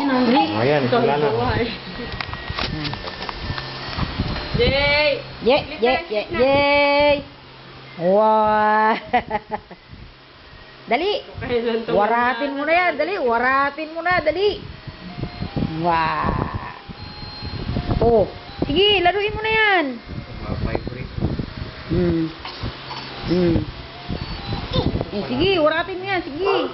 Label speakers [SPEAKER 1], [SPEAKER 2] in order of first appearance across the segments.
[SPEAKER 1] Ayan, wala na.
[SPEAKER 2] Yay!
[SPEAKER 3] Yay! Wow! Dali! Waratin mo na yan, dali! Waratin mo na, dali! Wow! Oh, sige, laruin mo na yan! Sige, waratin mo yan, sige!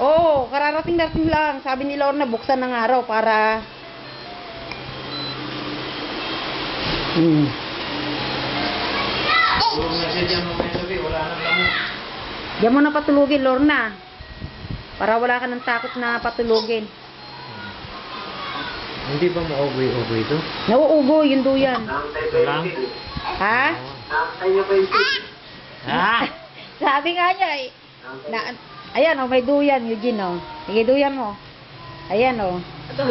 [SPEAKER 3] Oo, kararating-dating lang. Sabi ni Lorna, buksan ng araw para... Diyan mo na patulugin, Lorna. Para wala ka ng takot na patulugin.
[SPEAKER 1] Hindi ba maugoy-ugoy ito?
[SPEAKER 3] Nauugo, yung duyan.
[SPEAKER 1] Lang?
[SPEAKER 3] Ha?
[SPEAKER 1] Ah!
[SPEAKER 3] Sabi nga niya eh. Ayan oh, may duyan, Eugene oh. Sige, duyan mo. Ayan oh.
[SPEAKER 2] Ito.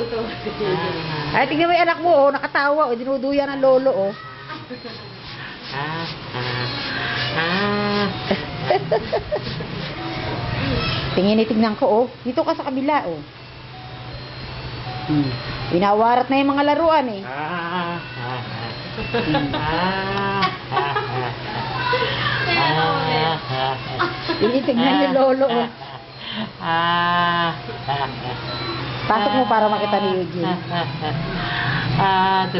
[SPEAKER 3] Ay, tingnan mo yung anak mo oh, nakatawa oh. Dinuduyan ng lolo oh. Tingnan ko oh. Dito ka sa kabila oh. Pinawarat na yung mga laruan eh. Tinitignan yung lolo oh. Pasok mo para makita ni Eugene.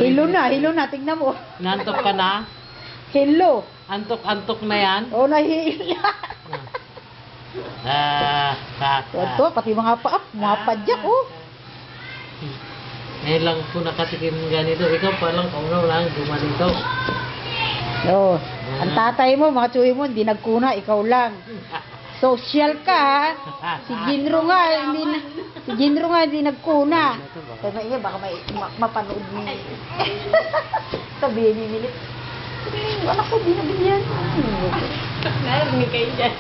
[SPEAKER 3] Hilo na, tignan mo.
[SPEAKER 1] Nantok ka na?
[SPEAKER 3] Hilo.
[SPEAKER 1] Antok na yan?
[SPEAKER 3] Oh, nahihila. Ito, pati mga paap, mga padyak oh.
[SPEAKER 1] Ngayon lang po nakatikim ng ganito. Ikaw pa lang, kung lang gumanito.
[SPEAKER 3] Oh, ang tatay mo, mga tsuhi mo, hindi nagkuna, ikaw lang. Social ka, ha? Si Jinro nga, hindi nagkuna. Sabi niya, baka mapanood mo. Sabihin ni Milit. Anak ko, di nabigyan.
[SPEAKER 2] Narinig kayo dyan.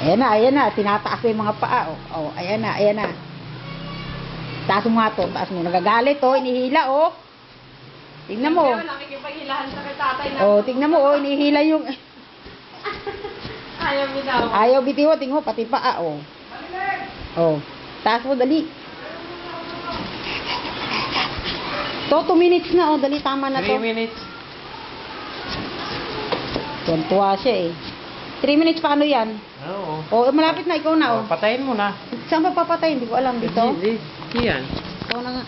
[SPEAKER 3] Ayan na, tinataas ko yung mga paa. Oh, ayan na. Taas mo nga to, taas mo. Nagagalit, oh, inihila, oh. Tingnan mo.
[SPEAKER 2] Nakikipaghilahan sa tatay na.
[SPEAKER 3] Oh, tingnan mo, oh, inihila yung...
[SPEAKER 2] Ayaw bitaw.
[SPEAKER 3] Ayaw bitiw, tingnan mo, pati paa, oh. Oh, taas mo, dali. 2 minutes na, oh, dali, tama na to.
[SPEAKER 1] 3 minutes.
[SPEAKER 3] Tuwa siya, eh. 3 minutes, paano yan?
[SPEAKER 1] Oo.
[SPEAKER 3] Oh, malapit na, ikaw na, oh.
[SPEAKER 1] Patayin mo na.
[SPEAKER 3] Saan ba papatay? Hindi ko alam dito.
[SPEAKER 1] Yan.
[SPEAKER 3] Ikaw na nga.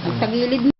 [SPEAKER 3] Ang tagilid mo.